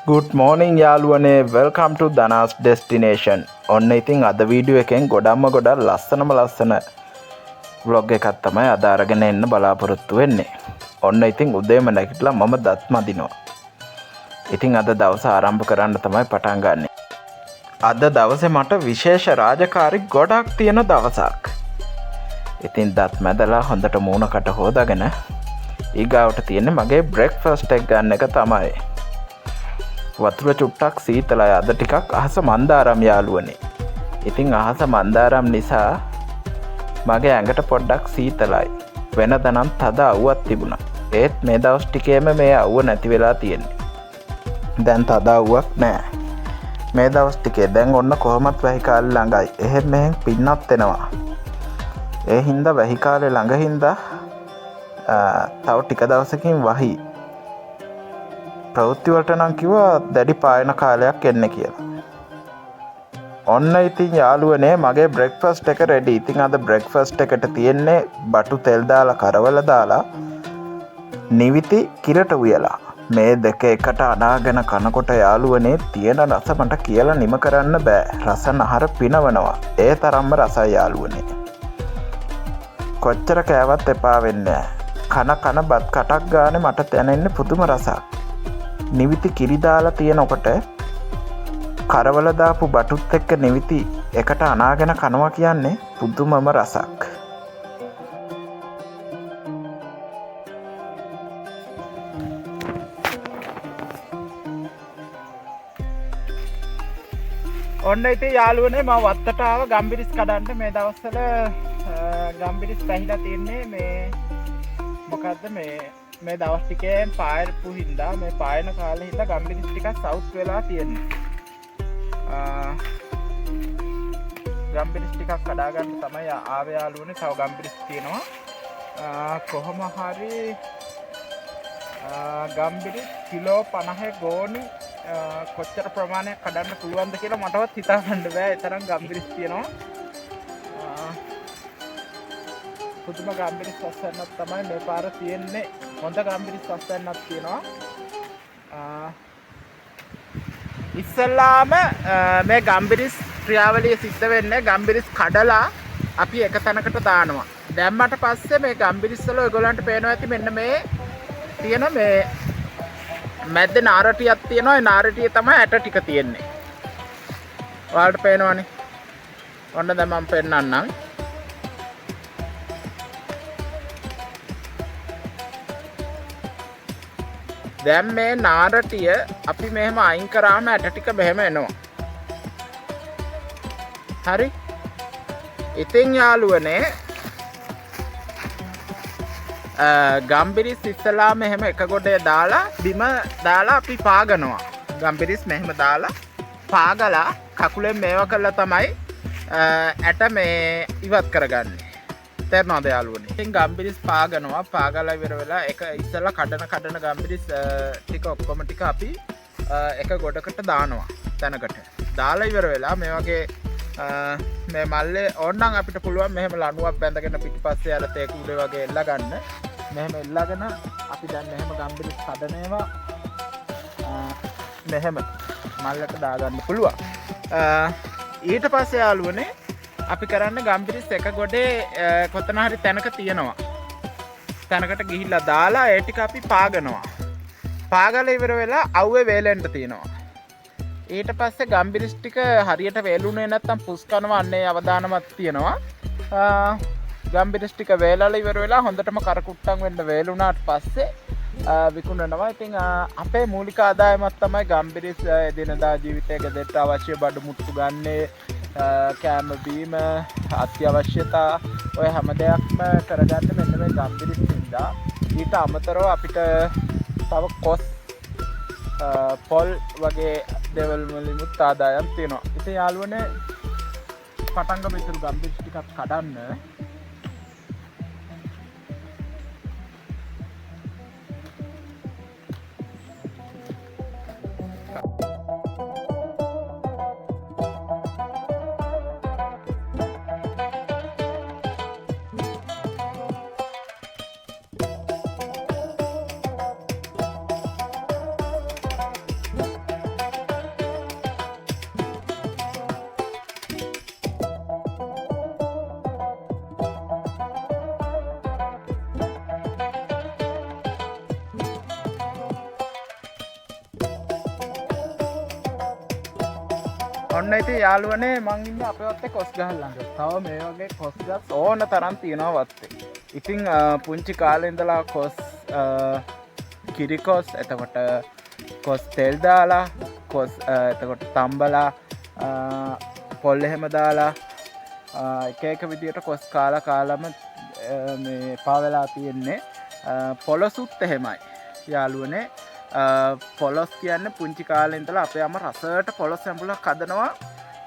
Good morning යාළුවනේ, welcome to Danas destination. ඔන්න ඉතින් අද වීඩියෝ එකෙන් ගොඩක් ලස්සන vlog එකක් තමයි අද අරගෙන එන්න බලාපොරොත්තු වෙන්නේ. ඔන්න ඉතින් උදේම නැගිටලා මම දත් මදිනවා. ඉතින් අද දවස ආරම්භ කරන්න තමයි පටන් ගන්නෙ. අද දවසේ මට විශේෂ රාජකාරි ගොඩක් තියෙන දවසක්. ඉතින් දත් මැදලා හොඳට මූණකට හොදාගෙන ඊගාවට තියෙන්නේ මගේ බ්‍රෙක්ෆාස්ට් එක ගන්න එක තමයි. වතුර චුට්ටක් සීතලයි. අද ටිකක් අහස මන්දාරම් යාළුවනේ. ඉතින් අහස මන්දාරම් නිසා මගේ ඇඟට පොඩ්ඩක් සීතලයි. වෙනද නම් තද අවුවක් තිබුණා. ඒත් මේ දවස් ටිකේම මේ අවුව නැති වෙලා තියෙන්නේ. දැන් තද අවුවක් නෑ. මේ දවස් ටිකේ දැන් ඔන්න කොහොමත් වැහි කාලේ ළඟයි. එහෙම මෙහෙන් පින්නත් එනවා. ඒ හින්දා වැහි කාලේ ළඟ හින්දා තව ටික දවසකින් වහි. ප්‍රවෘත්ති වලට නම් කිව්වා දැඩි පායන කාලයක් එන්න කියලා. ඔන්න ඉතින් යාළුවනේ මගේ බ්‍රෙක්ෆාස්ට් එක රෙඩි. ඉතින් අද බ්‍රෙක්ෆාස්ට් එකට තියෙන්නේ බටු තෙල් දාලා කරවල දාලා නිවිති කිරට උයලා. මේ දෙක එකට අනාගෙන කනකොට යාළුවනේ තියෙන රස මට කියලා නිම කරන්න බෑ. රස නහර පිනවනවා. ඒ තරම්ම රසයි යාළුවනේ. කොච්චර කෑවත් එපා වෙන්නේ නැහැ. කන බත් කටක් ගානේ මට දැනෙන්නේ පුදුම රසක්. නිවිති කිරි දාලා තියෙනකොට කරවල දාපු බටුත් එක්ක නිවිති එකට අනාගෙන කනවා කියන්නේ පුදුමම රසක්. ඔන්න ඉතින් යාළුවනේ මම වත්තට ආව ගම්බිරිස් කඩන්න. මේ දවස්වල ගම්බිරිස් පැහිලා තින්නේ මේ මොකද්ද මේ දවස් ටිකේ පායපු හින්දා මේ පායන කාලේ හින්දා ගම්බිරිස් ටිකක් සවුත් වෙලා තියෙනවා. ගම්බිරිස් ටිකක් කඩා ගන්න තමයි ආවේ යාළුවනේ. තව ගම්බිරිස් තියෙනවා. කොහොම හරි ගම්බිරිස් කිලෝ 50 ගෝනි කොච්චර ප්‍රමාණයක් කඩන්න පුළුවන්ද කියලා මටවත් හිතා ගන්න බෑ. ඒ තරම් ගම්බිරිස් තියෙනවා. පුදුම ගම්බිරිස් අස්සන්නක් තමයි මේ පාර තියෙන්නේ. හොඳ ගම්බිරිස් අස්සන්නක් තියෙනවා. ඉස්සල්ලාම මේ ගම්බිරිස් ක්‍රියාවලිය සිද්ධ වෙන්නේ ගම්බිරිස් කඩලා අපි එක තැනකට දානවා. දැම්මට පස්සේ මේ ගම්බිරිස් වල ඔයගොල්ලන්ට පේනවා ඇති මෙන්න මේ තියෙන මේ මැද්දේ නාරටියක් තියෙනවා. ඒ නාරටිය තමයි ඇට ටික තියෙන්නේ. ඔයාලට පේනවනේ. ඔන්න දැන් මම පෙන්නන්නම්. දැන් මේ නාරටිය අපි මෙහෙම අයින් කරාම ඇට ටික මෙහෙම එනවා. හරි. ඉතින් යාළුවනේ ගම්බිරිස් ඉස්සලා මෙහෙම එක ගොඩේ දාලා බිම දාලා අපි පාගනවා. ගම්බිරිස් මෙහෙම දාලා පාගලා කකුලෙන් මේව කළා තමයි ඇට මේ ඉවත් කරගන්නේ. තේරෙනවද යාළුවනේ? ඉතින් ගම්බිරිස් පාගනවා. පාගලා ඉවර වෙලා එක ඉස්සලා කඩන ගම්බිරිස් ටික ඔක්කොම ටික අපි එක ගොඩකට දානවා. තැනකට දාලා ඉවර වෙලා මේ වගේ මේ මල්ලේ ඕනනම් අපිට පුළුවන් මෙහෙම ලණුවක් බැඳගෙන පිටිපස්සේ අර තේ කුඩේ වගේ එල්ල ගන්න. මෙහෙම එල්ලගෙන අපි දැන් මෙහෙම ගම්බිරිස් කඩනේවා මෙහෙම මල්ලට දාගන්න පුළුවන්. ඊට පස්සේ යාළුවනේ අපි කරන්නේ ගම්බිරිස් එක ගොඩේ කොතන හරි තැනක තියෙනවා. තැනකට ගිහිල්ලා දාලා ඒ ටික අපි පාගනවා. පාගලා ඉවර වෙලා අවුවේ වේලෙන්න තියෙනවා. ඊට පස්සේ ගම්බිරිස් ටික හරියට වේලුනේ නැත්තම් පුස් කරනවා. අන්නේ අවදානමක් තියෙනවා. ගම්බිරිස් ටික වේලලා ඉවර වෙලා හොඳටම කරකුට්ටම් වෙන්න වේලුණාට පස්සේ විකුණනවා. ඉතින් අපේ මූලික ආදායමක් තමයි ගම්බිරිස් එදිනදා ජීවිතයේ ගෙදරට අවශ්‍ය බඩු මුට්ටු ගන්නේ. කෑම බීම අත්‍යවශ්‍යතා ඔය හැම දෙයක්ම කරගන්න මෙන්න මේ ගම්බිරිස් හින්දා. ඊට අමතරව අපිට තව කොස් පොල් වගේ දේවල් වලින්ත් ආදායම් තියෙනවා. ඉතින් යාළුවනේ පටන් ගමු ඉතින් ගම්බිරිස් ටිකක් කඩන්න. ඔන්න ඉතින් යාළුවනේ මං ඉන්නේ අපේ වත්තේ කොස් ගහ ළඟ. තව මේ වගේ කොස් ගස් ඕන තරම් තියෙනවා වත්තේ. ඉතින් පුංචි කාලේ ඉඳලා කොස් කිරි කොස් එතකොට කොස් තෙල් දාලා කොස් එතකොට තම්බලා පොල් එහෙම දාලා එක එක විදියට කොස් කාලා කාලම මේ පාවෙලා තියෙන්නේ. පොලොසුත් එහෙමයි යාළුවනේ. පොලොස් කියන්නේ පුංචි කාලේ ඉඳලා අපේ අම්මා රසට පොලොස් ඇඹුලක් හදනවා.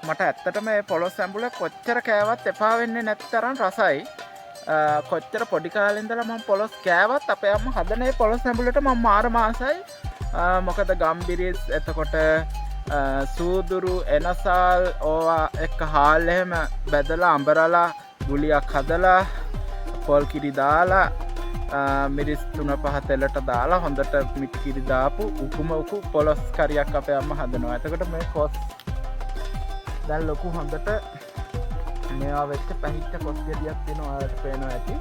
මට ඇත්තටම මේ පොලොස් ඇඹුල කොච්චර කෑවත් එපා වෙන්නේ නැති තරම් රසයි. කොච්චර පොඩි කාලේ ඉඳලා මම පොලොස් කෑවත් අපේ අම්මා හදන මේ පොලොස් ඇඹුලට මම මාර මාසයි. මොකද ගම්බිරිස් එතකොට සූදුරු එනසාල් ඕවා එක්ක හාල් එහෙම බැදලා අඹරලා ගුලියක් හදලා පොල් කිරි දාලා මිරිස් 3-5 තෙලට දාලා හොඳට මිටි කිරි දාපු උකුම පොලොස් කරියක් අපේ අම්මා හදනවා. එතකොට මේ කොස් දැන් ලොකු හොඳට මේවා වෙච්ච පැහිච්ච කොස් ගෙඩියක් තියෙනවා. ඔයාලට පේනවා ඇති.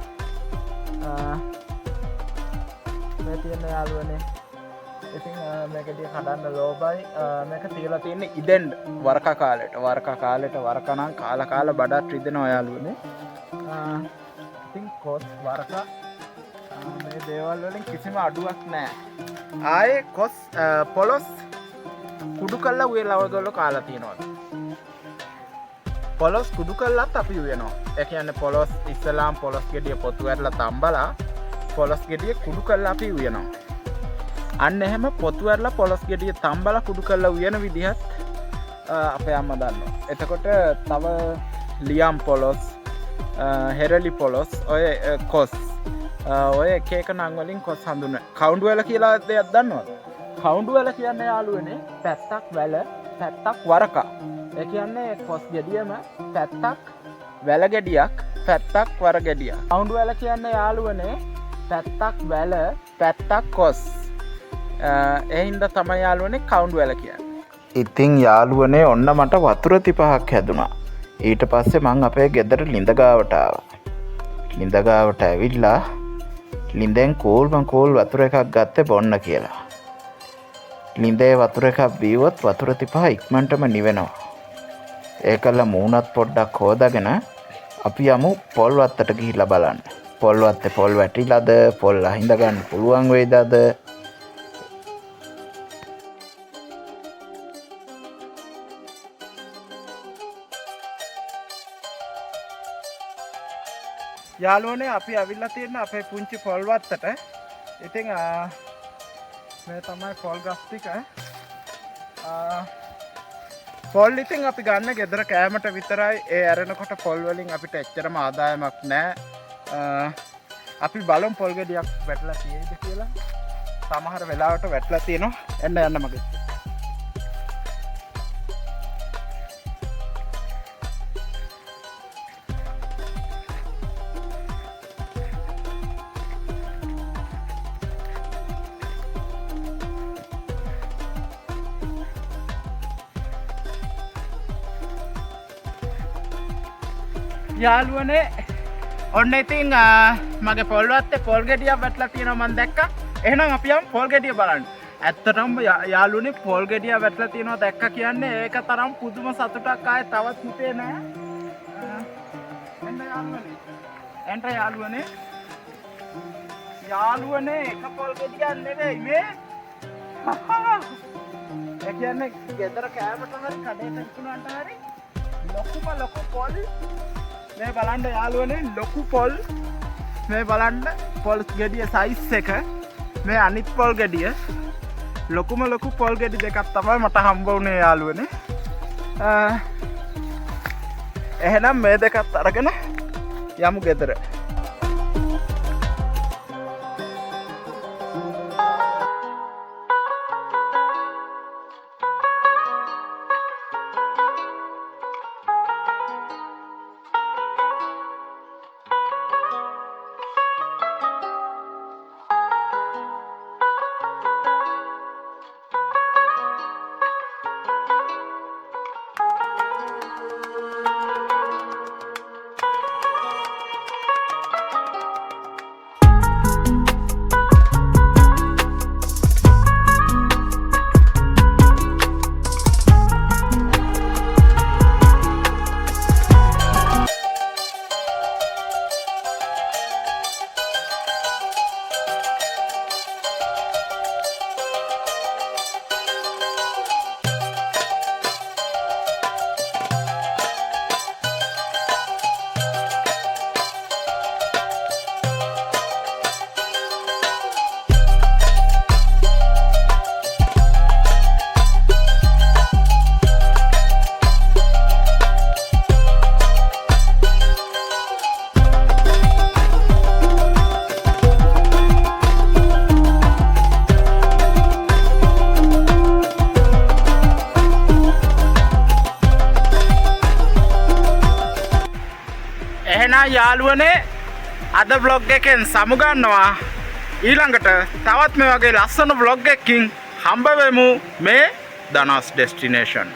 මේ තියෙන යාළුවනේ. ඉතින් මේක ටික කඩන්න ලෝබයි. මේක තියලා තියෙන්නේ ඉදෙන් වරක කාලෙට. වරක නම් කාලා බඩත් රිදෙනවා යාළුවනේ. ඉතින් කොස් වරක මේ දේවල් වලින් කිසිම අඩුවක් නැහැ. ආයේ කොස් පොලොස් කුඩු කළා උයලා වගොල්ලෝ කාලා තියෙනවා. පොලොස් කුඩු කළාත් අපි උයනවා. ඒ කියන්නේ පොලොස් ඉස්සලාම් පොලොස් ගෙඩිය පොතු ඇරලා තම්බලා පොලොස් ගෙඩිය කුඩු කළා අපි උයනවා. අන්න එහෙම පොතු ඇරලා පොලොස් ගෙඩිය තම්බලා කුඩු කළා උයන විදිහත් අපේ අම්මා දන්නවා. එතකොට තව ලියම් පොලොස් හෙරලි පොලොස් ඔය කොස් ඔය එක නම් වලින් කොස් හඳුන්වන. කවුන්ඩු වැල කියලා දෙයක් දන්නවද? කවුන්ඩු වැල කියන්නේ යාළුවනේ පැත්තක් වැල පැත්තක් වරක. ඒ කියන්නේ කොස් ගෙඩියම පැත්තක් වැල ගෙඩියක් පැත්තක් වර ගෙඩියක්. කවුන්ඩු වැල කියන්නේ යාළුවනේ පැත්තක් වැල පැත්තක් කොස්. ඒ හින්දා තමයි යාළුවනේ කවුන්ඩු වැල කියන්නේ. ඉතින් යාළුවනේ ඔන්න මට වතුර 35ක් හැදුනා. ඊට පස්සේ මං අපේ ගෙදර ලිඳ ගාවට ආවා. ලිඳ ගාවට ඇවිල්ලා ලිඳෙන් කෝල් වතුර එකක් ගත්තේ බොන්න කියලා. ලිඳේ වතුර එකක් බීවොත් වතුර 35 ඉක්මනටම නිවෙනවා. ඒකල මූණත් පොඩ්ඩක් හොදාගෙන අපි යමු පොල් වත්තට ගිහිල්ලා බලන්න. පොල් වත්තේ පොල් වැටිලාද? පොල් අහිඳ ගන්න පුළුවන් වෙයිද අද? යාළුවනේ අපි අවිල්ලා තියෙන අපේ පුංචි පොල් වත්තට. ඉතින් මේ තමයි පොල් ගස් ටික. පොල් ඉතින් අපි ගන්න ගෙදර කෑමට විතරයි. ඒ ඇරෙනකොට පොල් වලින් අපිට එච්චරම ආදායමක් නැහැ. අපි බලමු පොල් ගෙඩියක් වැටලා තියෙයිද කියලා. සමහර වෙලාවට වැටලා තියෙනවා. යන්න මගේ. යාළුවනේ ඔන්න ඉතින් මගේ පොල් වත්තේ පොල් ගෙඩියක් වැටලා තියෙනවා මම දැක්කා. එහෙනම් අපි යමු පොල් ගෙඩිය බලන්න. ඇත්තටම යාළුවනේ පොල් ගෙඩියක් වැටලා තියෙනවා දැක්කා කියන්නේ ඒක තරම් පුදුම සතුටක් ආයේ තවත් හිතේ නෑ. එන්න යාළුවනේ. යාළුවනේ එක පොල් ගෙඩියක් නෙවෙයි මේ. ඒ කියන්නේ ගෙදර කෑමට හරි කඩේට විකුණන්නට හරි ලොකු පොල්. මේ බලන්න යාළුවනේ ලොකු පොල්. මේ බලන්න පොල් ගෙඩිය සයිස් එක. මේ අනිත් පොල් ගෙඩිය ලොකු පොල් ගෙඩි දෙකක් තමයි මට හම්බ වුණේ යාළුවනේ. එහෙනම් මේ දෙකත් අරගෙන යමු ගෙදර. එහෙනම් යාළුවනේ අද vlog එකෙන් සමුගන්නවා. ඊළඟට තවත් මේ වගේ ලස්සන vlog එකකින් හම්බ වෙමු මේ දනස් ඩෙස්ටිනේෂන්.